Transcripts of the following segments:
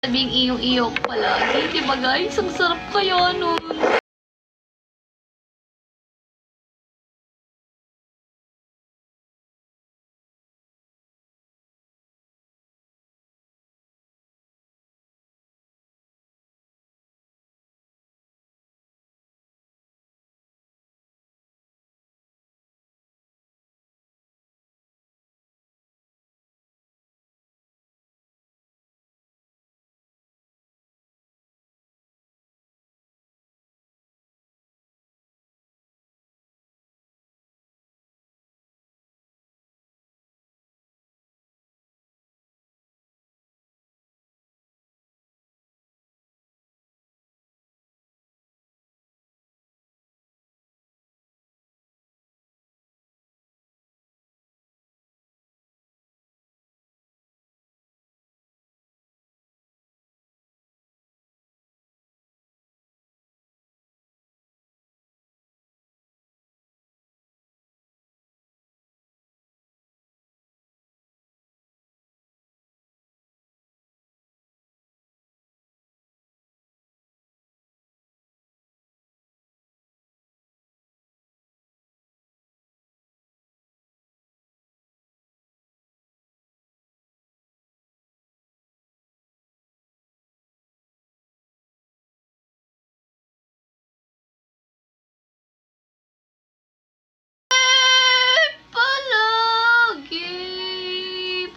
Sabing iyong-iyo ko palagi. Diba guys? Ang sarap kaya nun.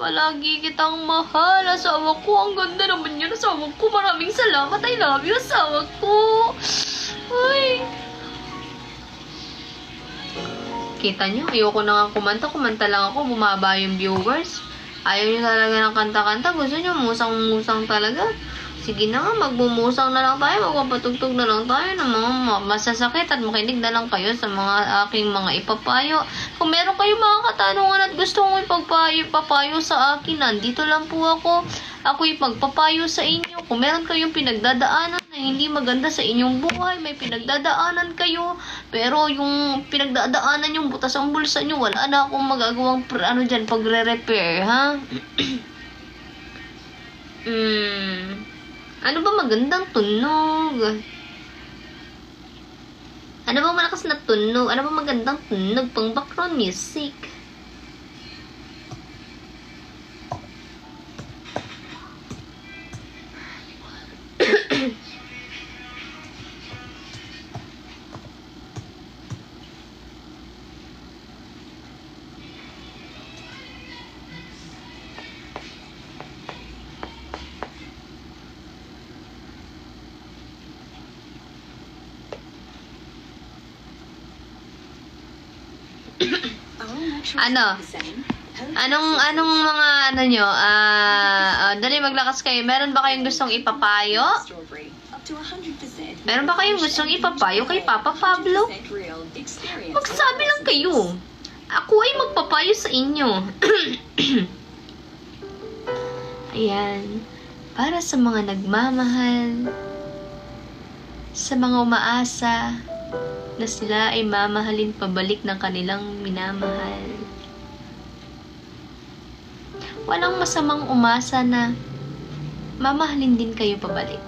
Palagi kitang mahal. Asawa ko, ang ganda naman yun. Asawa ko, maraming salamat. I love you, asawa ko. Ay. Kita nyo, ayoko na nga kumanta. Kumanta lang ako, bumaba yung viewers. Ayaw nyo talaga ng kanta-kanta. Gusto nyo, musang-musang talaga. Sige na nga, magbumusang na lang tayo. Magpapatugtog na lang tayo ng mga masasakit at makinig na lang kayo sa mga aking mga ipapayo. Kung meron kayong mga katanungan at gusto mong ipapayo sa akin, nandito lang po ako. Ako'y magpapayo sa inyo. Kung meron kayong pinagdadaanan na hindi maganda sa inyong buhay, may pinagdadaanan kayo, pero yung pinagdadaanan yung butas ang bulsa nyo, wala na akong magagawang pagre-repair, ha? Ano ba magandang tunog? Ano ba malakas na tunog? Ano ba magandang tunog pang background music? Ano? Anong mga ano nyo? Dali maglakas kayo. Meron ba kayong gustong ipapayo? Meron ba kayong gustong ipapayo kay Papa Pablo? Magsabi lang kayo. Ako ay magpapayo sa inyo. Ayan. Para sa mga nagmamahal, sa mga umaasa na sila ay mamahalin pabalik ng kanilang minamahal. Walang masamang umasa na mamahalin din kayo pabalik.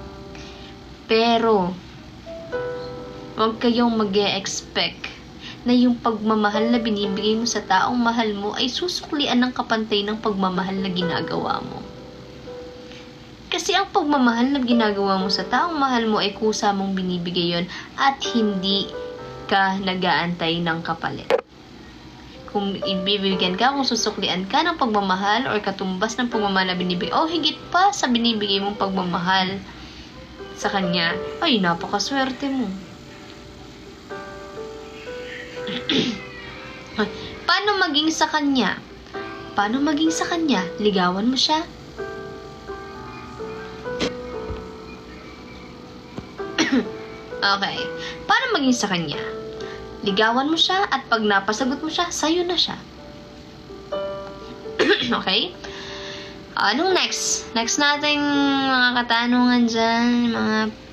Pero, huwag kayong mag-e-expect na yung pagmamahal na binibigay mo sa taong mahal mo ay susuklian ng kapantay ng pagmamahal na ginagawa mo. Kasi ang pagmamahal na ginagawa mo sa taong mahal mo ay kusa mong binibigay yon at hindi ka nag-aantay ng kapalit. Kung ibibigyan ka, kung susuklian ka ng pagmamahal or katumbas ng pagmamahal na binibigay, o higit pa sa binibigay mong pagmamahal sa kanya, ay napakaswerte mo. Paano maging sa kanya? Paano maging sa kanya? Ligawan mo siya? Okay. Paano maging sa kanya? Ligawan mo siya at pag napasagot mo siya, sa'yo na siya. Okay? Anong next? Next nating mga katanungan dyan.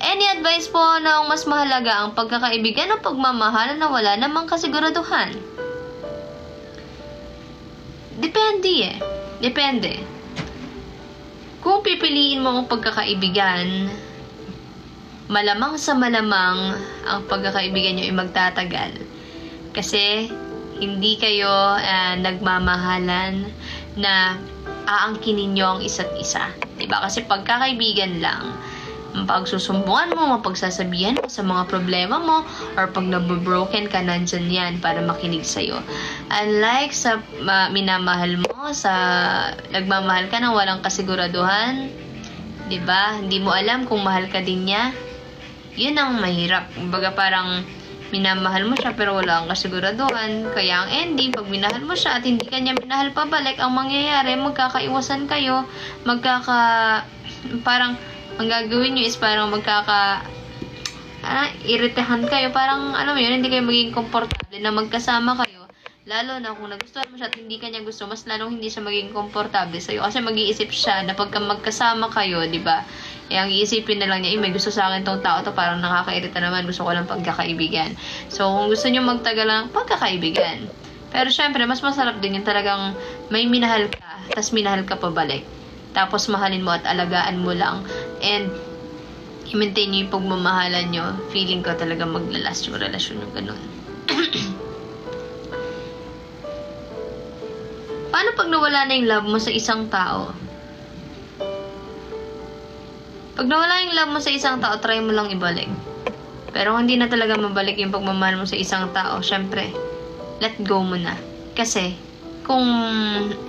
Any advice po na mas mahalaga ang pagkakaibigan o pagmamahal na wala namang kasiguraduhan? Depende eh. Depende. Kung pipiliin mo ang pagkakaibigan, malamang sa malamang ang pagkakaibigan nyo ay magtatagal. Kasi hindi kayo nagmamahalan na aangkinin nyo ang isa't isa. Diba? Kasi pagkakaibigan lang, pagsusumbungan mo, mapagsasabihan mo sa mga problema mo, or pag nabobroken ka, nandyan yan para makinig sa'yo. Unlike sa minamahal mo, sa nagmamahal ka na walang kasiguraduhan, diba? Hindi mo alam kung mahal ka din niya. Yun ang mahirap. Kumbaga parang minamahal mo siya pero wala kang kasiguraduhan. Kaya ang ending, pag minahal mo siya at hindi ka niya minahal pabalik, ang mangyayari, magkakaiwasan kayo, parang ang gagawin nyo is parang iritahan kayo. Parang, alam mo yun, hindi kayo magiging komportable na magkasama kayo. Lalo na kung nagustuhan mo siya at hindi kanya gusto, mas lalong hindi siya magiging komportable sa'yo. Kasi mag-iisip siya na pagka magkasama kayo, di ba? Ang iisipin na lang niya, may gusto sa akin tong tao to, parang nakakairita naman, gusto ko lang pagkakaibigan. So, kung gusto niyo magtagal lang, pagkakaibigan. Pero syempre, mas masarap din yung talagang may minahal ka, tas minahal ka pabalik. Tapos mahalin mo at alagaan mo lang. And i-maintain nyo yung pagmamahalan nyo. Feeling ko talaga maglalast yung relasyon nyo ganun. Paano pag nawala na yung love mo sa isang tao? Pag nawala yung love mo sa isang tao, try mo lang ibalik. Pero kung hindi na talaga mabalik yung pagmamahal mo sa isang tao, syempre, let go mo na. Kasi, kung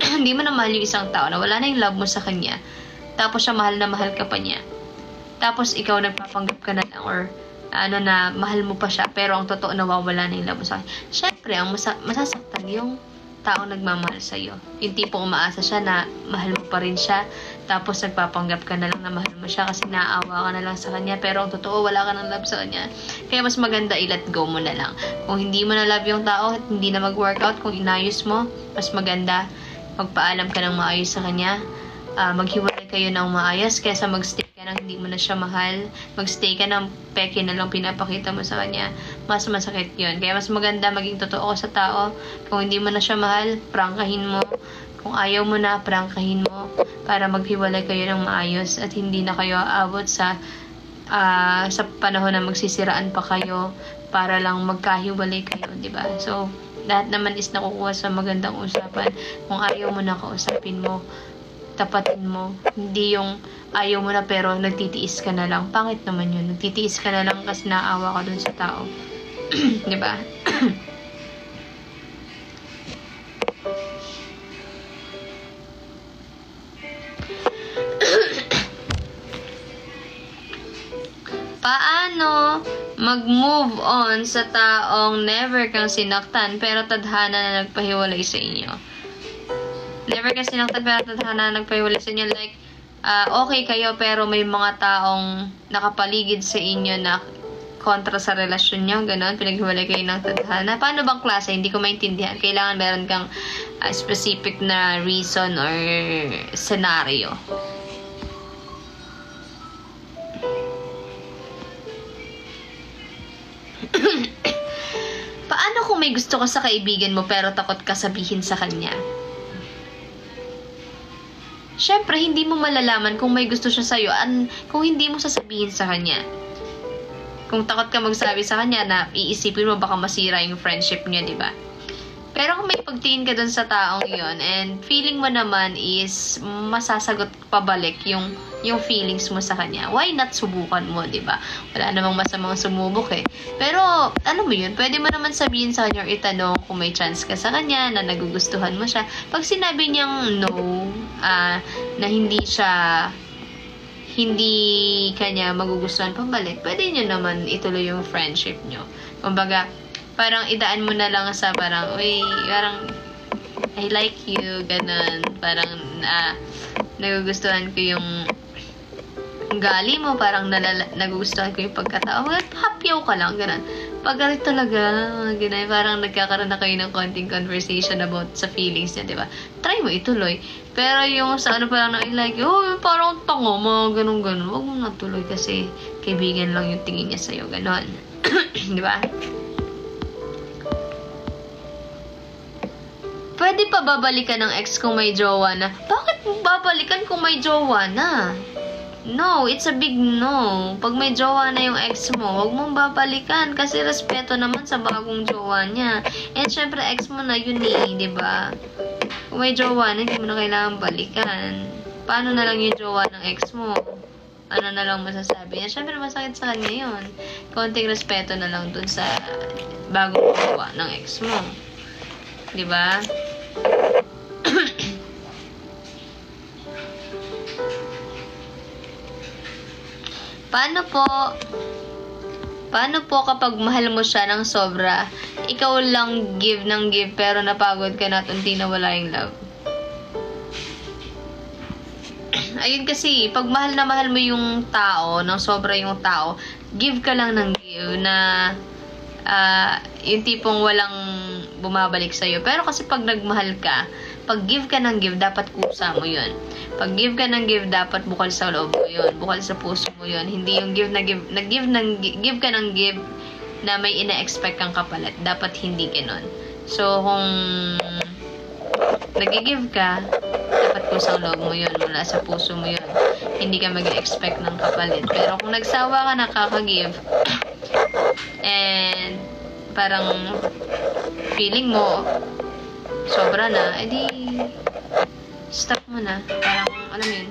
hindi mo na mahal yung isang tao, na wala na yung love mo sa kanya, tapos siya mahal na mahal ka pa niya, tapos ikaw nagpapanggap ka na lang, or na mahal mo pa siya, pero ang totoo nawawala na yung love mo sa kanya, syempre, ang masasaktan yung taong nagmamahal sa'yo. Yung tipong umaasa siya na mahal mo pa rin siya, tapos nagpapanggap ka na lang na mahal mo siya kasi naaawa ka na lang sa kanya, pero ang totoo wala ka ng love sa kanya. Kaya mas maganda i-let go mo na lang. Kung hindi mo na love yung tao at hindi na mag-workout, kung inayos mo, mas maganda magpaalam ka ng maayos sa kanya, maghiwalay kayo ng maayos kaysa magstay ka ng hindi mo na siya mahal, magstay ka ng peke na lang pinapakita mo sa kanya. Mas masakit yun. Kaya mas maganda maging totoo ka sa tao. Kung hindi mo na siya mahal, prangkahin mo. Kung ayaw mo na, prangkahin mo para maghiwalay kayo ng maayos at hindi na kayo aabot sa panahon na magsisiraan pa kayo para lang magkahiwalay kayo, di ba? So, lahat naman is nakukuha sa magandang usapan. Kung ayaw mo na, kausapin mo, tapatin mo. Hindi yung ayaw mo na pero nagtitiis ka na lang. Pangit naman yun. Nagtitiis ka na lang kasi naawa ka dun sa tao. di ba? Paano mag-move on sa taong never kang sinaktan pero tadhana na nagpahiwalay sa inyo? Never kang sinaktan pero tadhana na nagpahiwalay sa inyo. Like, okay kayo pero may mga taong nakapaligid sa inyo na kontra sa relasyon nyo, gano'n, pinaghiwalay kayo ng tadhana. Paano bang klase? Hindi ko maintindihan. Kailangan meron kang specific na reason or scenario. Paano kung may gusto ka sa kaibigan mo pero takot ka sabihin sa kanya? Syempre, hindi mo malalaman kung may gusto siya sa'yo kung hindi mo sasabihin sa kanya. Kung takot ka magsabi sa kanya na iisipin mo baka masira yung friendship niya, di ba? Pero kung may pagtingin ka dun sa taong yon and feeling mo naman is masasagot pabalik yung feelings mo sa kanya, why not subukan mo, di ba? Wala namang masamang sumubok eh. Pero, ano mo yun, pwede mo naman sabihin sa kanya or itanong kung may chance ka sa kanya na nagugustuhan mo siya. Pag sinabi niyang no, na hindi kanya magugustuhan pabalik, pwede niyo naman ituloy yung friendship niyo. Kumbaga, parang idaan mo na lang sa parang, uy, parang, I like you, ganun. Parang, nagugustuhan ko yung ugali mo, parang nagugustuhan ko yung pagkatao. Hapyaw ka lang, ganun. Pag talaga, ganun, parang nagkakaroon na kayo ng konting conversation about sa feelings niya, di ba? Try mo ituloy. Pero yung sa ano parang I like you, oh, parang tango mo, ganun. Huwag mo natuloy kasi kaibigan lang yung tingin niya sa'yo, ganun. Di ba? Pwede pa babalikan ng ex kung may jowa na, bakit babalikan kung may jowa na. No, it's a big no. Pag may jowa na yung ex mo, huwag mong babalikan kasi respeto naman sa bagong jowa niya. And syempre, ex mo na yun eh, di ba? Kung may jowa na, hindi mo na kailangan balikan. Paano na lang yung jowa ng ex mo? Ano na lang masasabi niya? Syempre, masakit sa kanya yun. Konting respeto na lang dun sa bagong jowa ng ex mo. Di ba? Paano po kapag mahal mo siya ng sobra, ikaw lang give ng give pero napagod ka na at unti na wala yung love? Ayun kasi, pag mahal na mahal mo yung tao, ng sobra yung tao, give ka lang ng give na yung tipong walang bumabalik sa'yo. Pero kasi pag nagmahal ka, pag give ka ng give, dapat kusa mo yun. Pag give ka ng give, dapat bukal sa loob mo yun. Bukal sa puso mo yun. Hindi yung give ka ng give na may ina-expect kang kapalit. Dapat hindi ganon. So, kung nag-give ka, dapat kusang loob mo yun. Mula sa puso mo yun. Hindi ka mag-expect ng kapalit. Pero kung nagsawa ka nakaka-give, and parang feeling mo, sobra na, edi stop mo na. Parang, alam yun.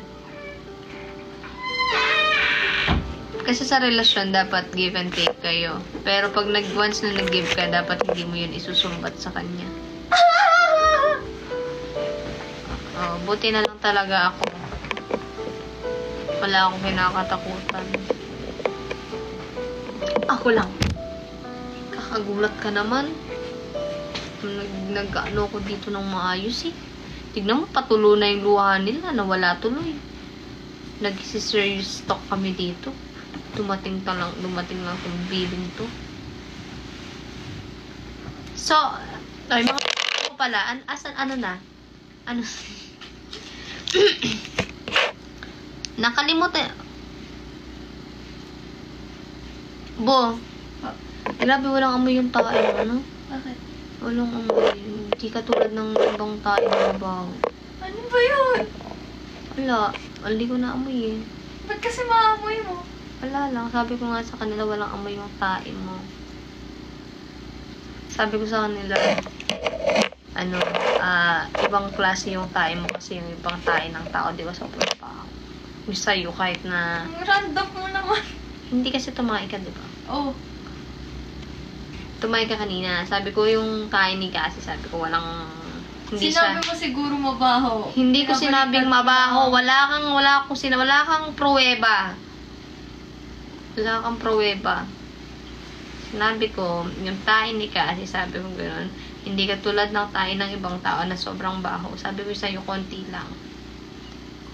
Kasi sa relasyon, dapat give and take kayo. Pero pag once na nag-give ka, dapat hindi mo yun isusumbat sa kanya. Oh, buti na lang talaga ako. Wala akong kinakatakutan. Ako lang. Kakagulat ka naman. Nag-ano ko dito ng maayos eh. Tignan mo, patulo na yung luha nila. Nawala tuloy. Nag-serious talk kami dito. Dumating lang itong billing to. So, ay mga ko pala, asan, ano na? Ano? Nakalimutan. Bo, grabe walang amoy yung tae, ano? Bakit? Walang amoy. Hindi katulad ng ibang tae na mabaho. Ano ba yun? Wala. Hindi ko na amoy eh. Ba't kasi maamoy mo? Wala lang. Sabi ko nga sa kanila, walang amoy yung tae mo. Sabi ko sa kanila, ibang klase yung tae mo kasi yung ibang tae ng tao, di ba, sa pagpapaw. Yung sa'yo, kahit na, Ang random mo naman. hindi kasi tumae ka, di ba? Oh. Tumae ka kanina. Sabi ko yung tae ni kasi, sabi ko walang, hindi Sinabi siya, mo siguro mabaho. hindi ko sinabing mabaho. Wala kang pruweba. Wala kang pruweba. Sinabi ko, yung tae ni kasi, sabi ko gano'n, hindi ka tulad ng tae ng ibang tao na sobrang baho. Sabi ko sa'yo, konti lang.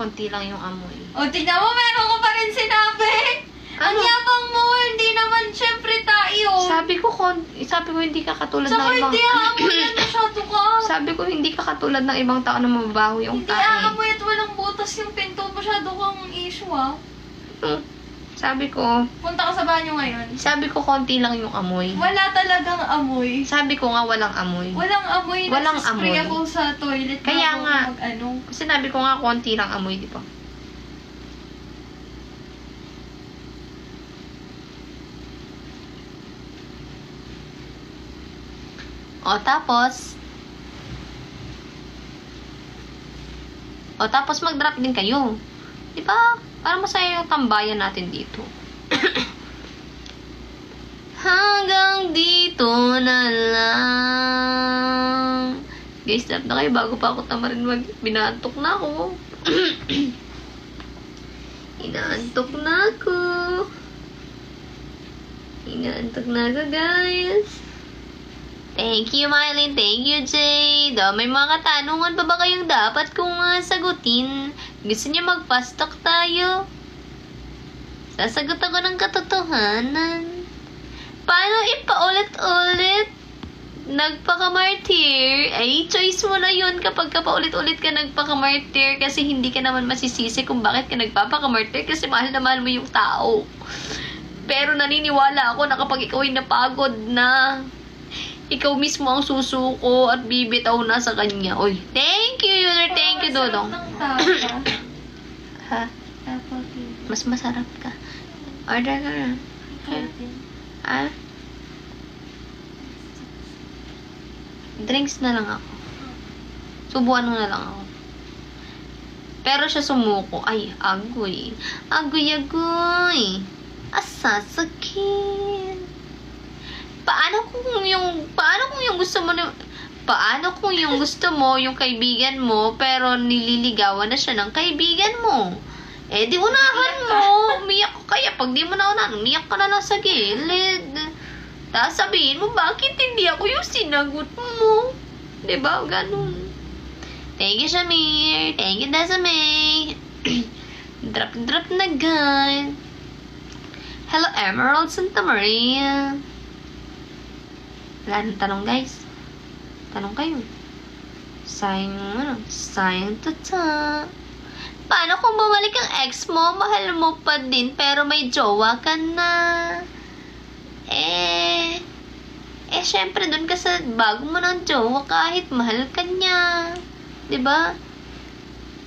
Konti lang yung amoy. O, tignan mo, meron ko pa rin sinabi. Ang Ano? yabang mo, hindi naman syempre tayo. Sabi ko hindi ka katulad Saka ng ibang... hindi aamoy at masyado ka. Sabi ko, hindi ka katulad ng ibang tao na mabaho yung Hindi tae. aamoy at walang butas yung pinto. Masyado kang issue ah. Sabi ko, Punta ka sa banyo ngayon. konti lang yung amoy. Wala talagang amoy. Sabi ko nga, walang amoy. Walang amoy. Walang Nagsispray amoy. ako sa toilet. Kaya bago nga. ako mag-ano. Sinabi ko nga, konti lang amoy, di ba? O, tapos mag-drop din kayo. Di ba? Para masaya yung tambayan natin dito. Hanggang dito na lang. Guys, drop na kayo bago pa ako tamarin binantok na ako. Inaantok na ako. Inaantok na ako, guys. Thank you, Mylene. Thank you, Jade. May mga katanungan pa ba kayong dapat kong sagutin? Gusto niyo mag-fast talk tayo? Sasagot ako ng katotohanan. Paano ipaulit-ulit? Nagpakamartir? Ay, choice mo na yun kapag paulit-ulit ka nagpakamartir kasi hindi ka naman masisisi kung bakit ka nagpapakamartir kasi mahal na mahal mo yung tao. Pero naniniwala ako na kapag ikaw ay napagod na, Ikaw mismo ang susuko at bibitaw na sa kanya. Uy, thank you, Yunor. Thank you, Dodong. Ng tapa. Ha? Tapa, Mas masarap ka. Order ka na. Ha? Drinks na lang ako. Subuan mo na lang ako. Pero siya sumuko. Ay, agoy. Agoy. Asasakit. Paano kung yung gusto mo, yung kaibigan mo, pero nililigawan na siya ng kaibigan mo? Eh, di unahan mo. Umiyak ka kaya. Pag di mo na unahan, umiyak ka na lang sa gilid. Tapos sabihin mo, bakit hindi ako yung sinagot mo? Diba? Ganun. Thank you, Shamir. Thank you, Dasame. Drop na gan. Hello, Emerald Santa Maria. Wala nang tanong, guys. Tanong kayo. Sayang tata. Paano kung bumalik ang ex mo, mahal mo pa din, pero may jowa ka na? Syempre, dun ka sa bago mo ng jowa kahit mahal ka niya. Diba?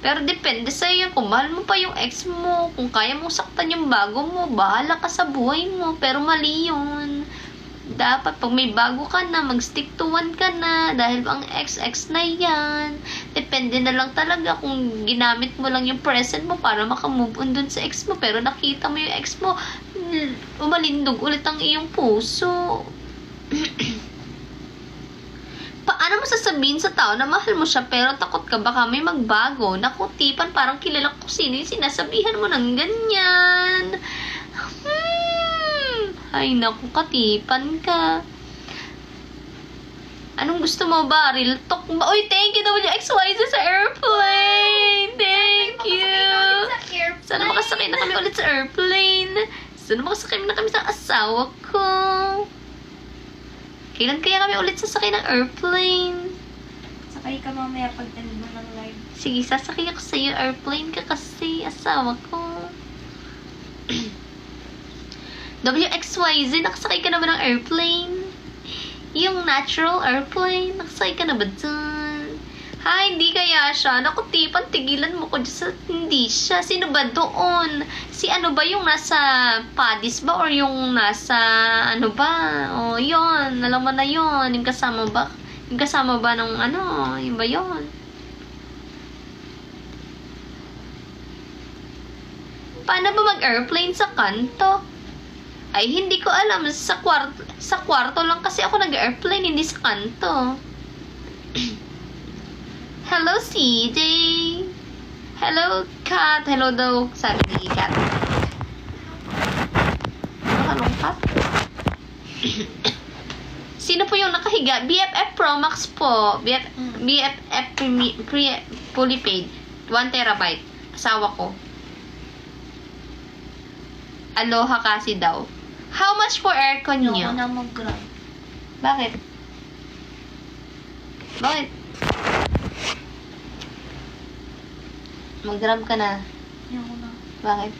Pero depende sa'yo yan. Kung mahal mo pa yung ex mo, kung kaya mong saktan yung bago mo, bahala ka sa buhay mo. Pero mali yun. Dapat pag may bago ka na, mag-stick to one ka na. Dahil ang ex na yan. Depende na lang talaga kung ginamit mo lang yung present mo para makamove on dun sa ex mo. Pero nakita mo yung ex mo, umalindog ulit ang iyong puso. Paano mo sasabihin sa tao na mahal mo siya pero takot ka baka may magbago? Naku, tipan, parang kilala ko sino yung sinasabihan mo ng ganyan. Ay, naku, katipan ka. Anong gusto mo ba? Real talk ba? Uy, thank you WXYZ sa airplane! Thank you! Sana makasakay na kami ulit sa airplane. Sana makasakay na kami sa asawa ko. Kailan kaya kami ulit sasakay ng airplane? Sakay ka mamaya pag end mo ng live. Sige, sasakay ako sa'yo. Airplane ka kasi, asawa ko. WXYZ, nakasakay ka na ba ng airplane? Yung natural airplane, nakasakay ka na ba dun? Ha, hindi kaya siya. Naku, tipan, tigilan mo ko dyan sa hindi siya. Sino ba doon? Si ano ba yung nasa Padis ba? Or yung nasa ano ba? O, yun. Alam mo na yun. Yung kasama ba? Yung kasama ba ng ano? Yung ba yun? Paano ba mag-airplane sa kanto? Ay, hindi ko alam. Sa kwarto lang kasi ako nag-airplane, hindi sa kanto. Hello, CJ. Hello, Kat. Hello daw, sabi ni Kat. Hello, Kat. Sino po yung nakahiga? BFF Pro Max po. BFF fully paid. 1 terabyte. Asawa ko. Aloha kasi daw. How much for aircon niyo? Ayoko na mag-grab. Bakit? Bakit? Mag-grab ka na. Ayoko na. Bakit?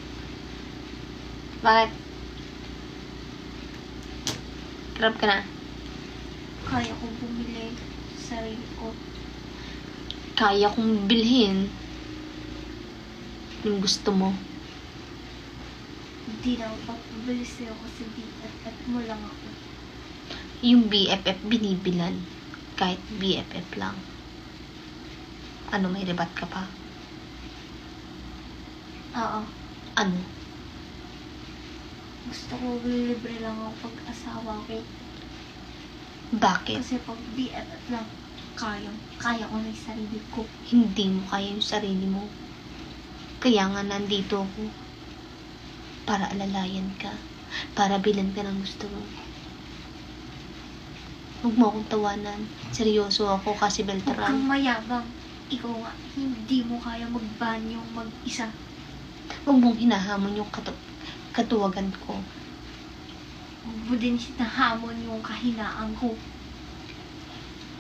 Bakit? Grab ka na. Kaya ko bumili sa sarili ko. Kaya kong bilhin yung gusto mo. Hindi na ako papabili sa'yo kasi BFF mo lang ako. Yung BFF binibilan. Kahit BFF lang. Ano, may rebat ka pa? Oo. Ano? Gusto ko libre lang ako pag asawa ko. Bakit? Kasi pag BFF lang, kaya ko na yung sarili ko. Hindi mo kaya yung sarili mo. Kaya nga nandito ako. Para alalayan ka. Para bilan ka ng gusto mo. Huwag mo akong tawanan. Seryoso ako kasi Huwag kang Beltran. mayabang. Ikaw nga, hindi mo kaya mag-banyo mag-isa. Huwag mong hinahamon yung katuwagan ko. Huwag mo din hinahamon yung kahinaan ko.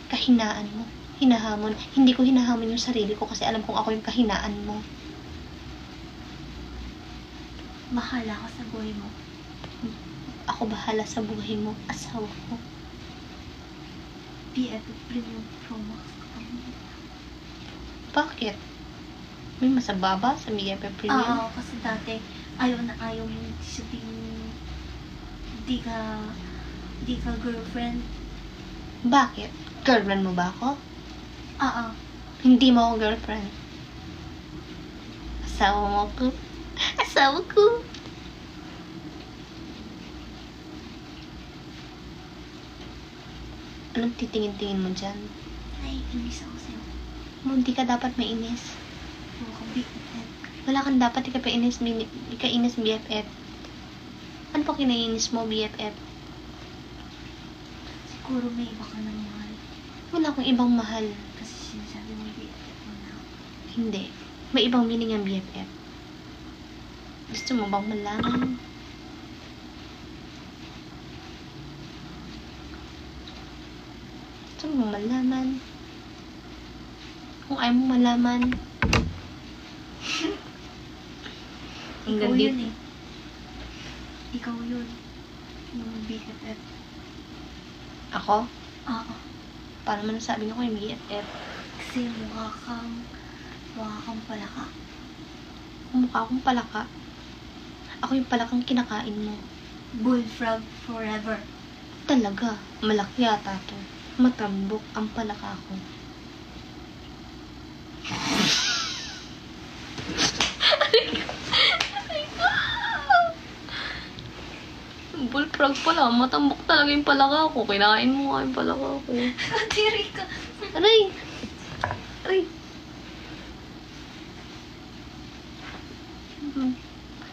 Kahinaan mo. Hinahamon. Hindi ko hinahamon yung sarili ko kasi alam kong ako yung kahinaan mo. Bahala ka sa buhay mo. Ako bahala sa buhay mo. Asawa ko. BFF Premium Pro Max kami. Bakit? May masaba ba sa BFF Premium? Oo, kasi dati, ayaw na ayaw mo sabihin, di ka girlfriend. Bakit? Girlfriend mo ba ako? Oo. Hindi mo ako girlfriend. Asawa mo ako. Asawa ko. Anong titingin-tingin mo dyan? Ay, inis ako sa'yo. Hindi ka dapat mainis. Huwag kang BFF. Wala kang dapat ikainis BFF. Ano pa kinainis mo, BFF? Siguro may iba ka ng mahal. Wala akong ibang mahal. Kasi sinasabi mo BFF mo na. Hindi. May ibang meaning ang BFF. Gusto mo bang malaman? Gusto mo malaman? Kung ayaw mo malaman, Ikaw yun eh. Ikaw yun. Yung BFF. Ako? Oo. Paano mo nasabi niyo ko yung BFF? Kasi mukha kang palaka. Mukha akong palaka. Ako yung palakang kinakain mo. Bullfrog forever. Talaga, malaki yata to. Matambok ang palaka ko. Bullfrog pala, matambok talaga yung palaka ko. Kinain mo nga yung palaka ko. Tiri ka. Aray! Aray!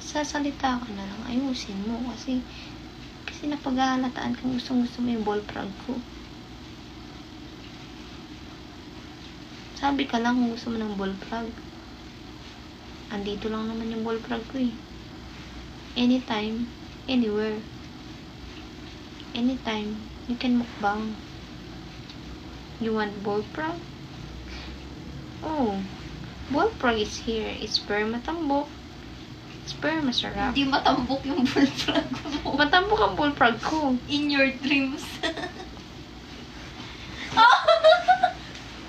Sasalita ka na lang. Ayusin mo kasi napag-aalataan kang gusto mo yung bullfrog ko. Sabi ka lang kung gusto mo ng bullfrog. Andito lang naman yung bullfrog ko eh. Anytime, anywhere. Anytime, you can mukbang. You want bullfrog? Oh, bullfrog is here. It's very matambok. It's very masarap. Hindi matambok yung bullfrog mo. Matambok ang bullfrog ko. In your dreams.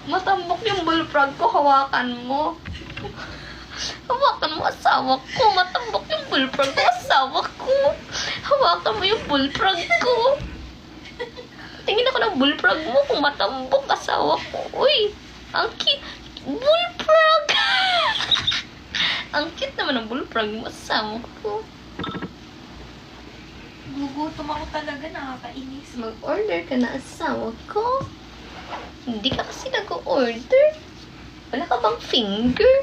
Matambok yung bullfrog ko. Hawakan mo. Hawakan mo, asawa ko. Matambok yung bullfrog ko, asawa ko. Hawakan mo yung bullfrog ko. Tingin ako ng bullfrog mo kung matambok, asawa ko. Uy, ang cute. Bullfrog! Ang cute naman ng bullfrog mo, asawa ko. Gugutom ako talaga, nakakainis. Mag-order ka na, asawa ko. Hindi ka kasi nag-order. Wala ka bang finger?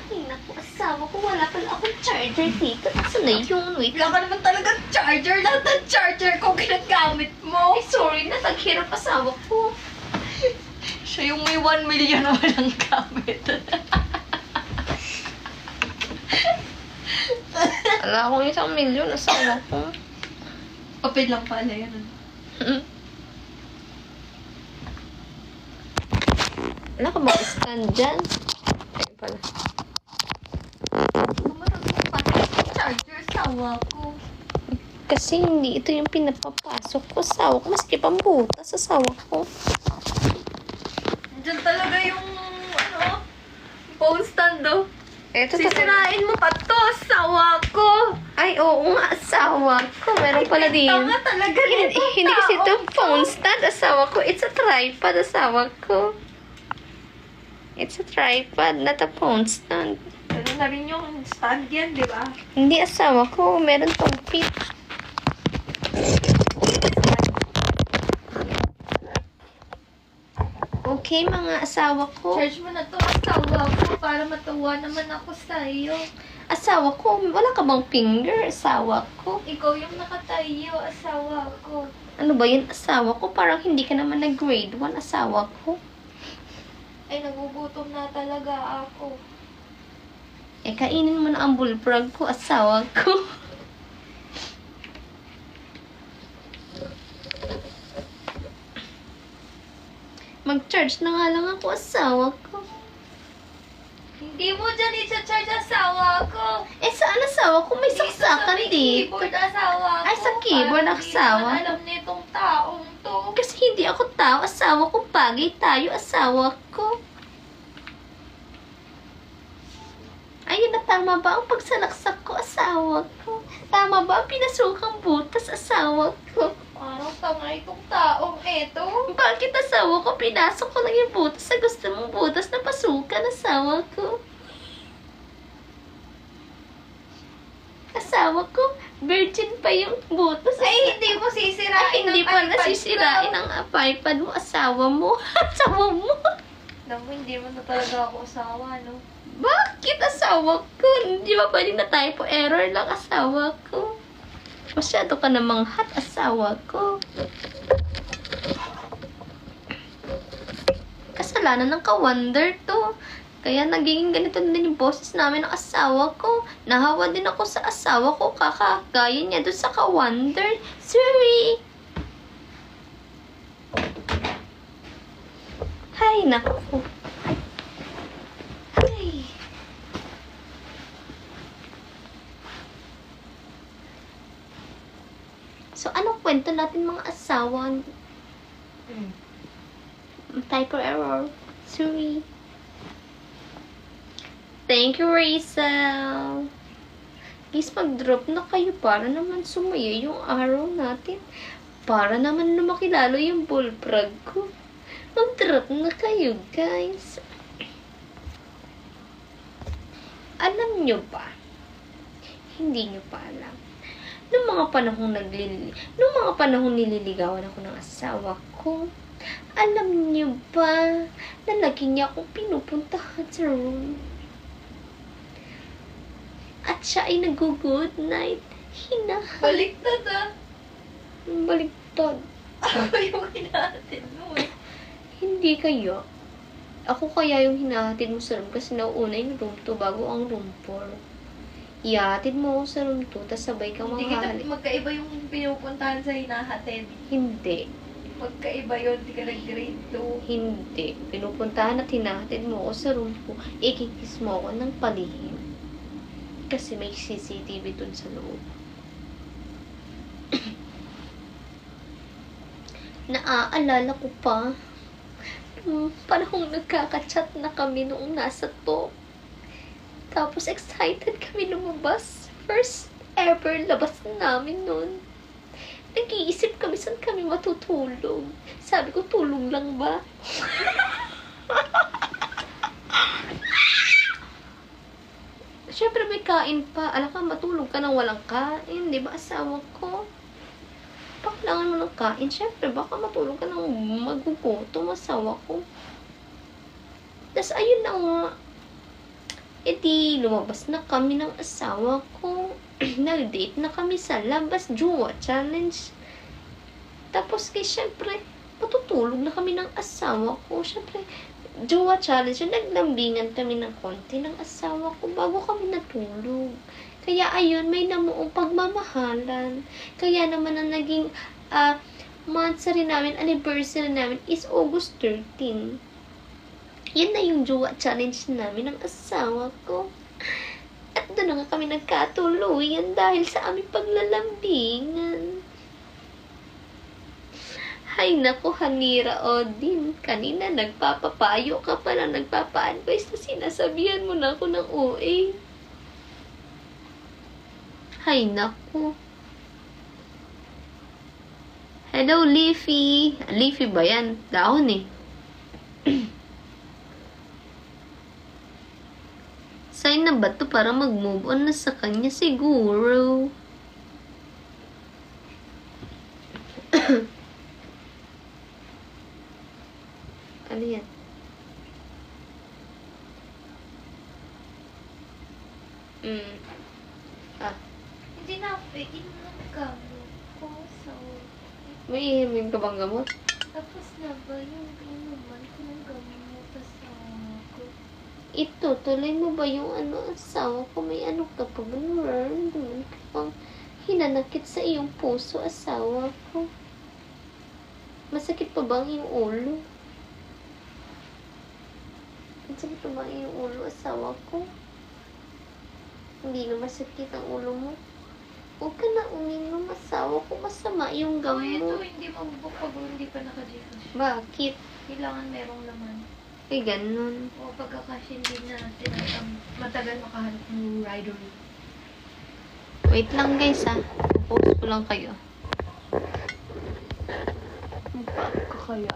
Ay, naku, asawa ko. Wala pala akong charger dito. Nasaan na yun? Wait. Wala ka naman talaga charger. Lahat ng charger ko ginagamit mo. Ay, sorry na. Taghirap asawa ko. Siya yung may 1 million na walang gamit. Wala akong 1 milyon, asawa ko. Papel lang pala yan. Wala ka bang stand dyan? Ay, pala. Kumarang mo pati charger sawa ko. Kasi hindi ito yung pinapapasok ko. Asawa ko. Maski pang butas. Asawa ko. Diyan talaga yung, phone stand, oh. Eto Sisirain mo pa to, sawa ko. Ay, oo nga. Asawa ko. Meron pala din. Tanga talaga Hindi kasi ito phone stand. Asawa ko. It's a tripod. Asawa ko. It's a tripod. Not a phone stand. Pero na rin yung stand yan, di ba? Hindi asawa ko. Meron tong fit. Okay, mga asawa ko. Charge mo na to, asawa ko, para matuwa naman ako sa iyo. Asawa ko, wala ka bang finger? Asawa ko. Ikaw yung nakatayo, asawa ko. Ano ba yun, asawa ko? Parang hindi ka naman nag-grade 1, asawa ko. Ay, nagugutom na talaga ako. Eh, kainin mo na ang bullfrog ko, asawa ko. Mag-charge na nga lang ako, asawa ko. Hindi mo dyan i-charge asawa ko. Eh, saan asawa ko? May saksakan May dito. keyboard asawa ko. Ay, sa keyboard, Parang asawa. Hindi naman alam nitong taong to. hindi ako tao, asawa ko. Bagay tayo, asawa ko. Ayun na, tama ba ang pagsalaksak ko, asawa ko? Tama ba ang pinasukang butas, asawa ko? Parang tanga itong taong eto. Bakit, asawa ko? Pinasok ko lang yung butas sa gusto mong butas na pasukan, asawa ko. Asawa ko, virgin pa yung butas. Ay, hindi mo sisirain Hindi ang pa iPad nasisirain ko. ang iPad mo, asawa mo. Asawa mo. Naku, hindi mo na talaga ako asawa, no? Bakit, asawa ko? Hindi ba pwedeng na typo error lang, asawa ko? Masyado ka namang hot, asawa ko. Kasalanan ng ka-wonder to. Kaya naging ganito din yung boses namin ng asawa ko. Nahawa din ako sa asawa ko. Kakagaya niya doon sa ka-wonder. Sorry! Hay, naku. Ay. So, anong kwento natin mga asawa? Typo error. Sorry. Thank you, Rachel. Please, mag-drop na kayo para naman sumaya yung araw natin. Para naman lumaki lalo yung bullfrog ko. Mag-drop na kayo, guys. Alam nyo ba? Hindi nyo pa alam. Nung mga panahong nililigawan ako ng asawa ko, alam nyo ba na lagi niya akong pinupuntahan sa room? At siya ay nag-good night. Baliktad ah. Baliktad. Ako yung hinahatid mo eh. Hindi kaya. Ako kaya yung hinahatid mo sa room kasi nauuna yung room 2 bago ang room 4. Ihatid mo ako sa room 2 tapos sabay kang Hindi kita mahalik. magkaiba yung pinupuntahan sa hinahatid. Hindi. Magkaiba yun, di ka nag-grade 2. Hindi. Pinupuntahan at hinahatid mo ako sa room 2. Ikikis mo ako ng palihim. Kasi may CCTV dun sa loob. Naaalala ko pa. Panahong nagkaka-chat na kami noong nasa to. Tapos excited kami lumabas. First ever labas namin noon. Nag-iisip kami saan kami matutulog. Sabi ko, tulog lang ba? Siyempre may kain pa. Alam ka, matulog ka nang walang kain. Di ba, asawa ko? Pakailangan mo ng kain. Siyempre, baka matulog ka nang magugutom, asawa ko. Tapos, ayun na nga. E di, lumabas na kami ng asawa ko. Nag-date na kami sa labas. Jowa challenge. Tapos, siyempre, matutulog na kami ng asawa ko. Siyempre, jowa challenge. Naglambingan kami ng konti ng asawa ko bago kami natulog. Kaya, ayun, may namuong pagmamahalan. Kaya naman ang naging months rin namin, anniversary namin is August 13. Yan na yung jowa challenge namin ng asawa ko. At doon na nga kami nagkatuluyan dahil sa aming paglalambingan. Hay naku, Hanira Odin. Kanina nagpapapayo ka pa lang, nagpapa-advise na sinasabihan mo na ako ng OA. Hay naku. Hello, Leafy. Leafy ba yan? Dahon eh. Sign na ba to para mag-move on na sa kanya siguro? Ano yan? Hindi na, inom ka ko. So, May ihimin ka bang gamot? tapos na ba yung inuman ko ng gamot sa ko? Ito, tuloy mo ba yung asawa ko? May ano ka pa ba? Naman ka pang hinanakit sa iyong puso, asawa ko. Masakit pa ba ang iyong ulo? Masakit pa ba ang iyong ulo, asawa ko? Hindi na masakit ang ulo mo? Huwag ka na uminom. Asawa ko masama yung Oh, ito, gamot. hindi mabubok pag hindi pa naka-Gcash. Bakit? Kailangan merong laman. Ay, ganun. O pagka-cash hindi natin matagal makahanap ng rider. Wait lang guys ha. Post ko lang kayo. Magpaap ka kaya.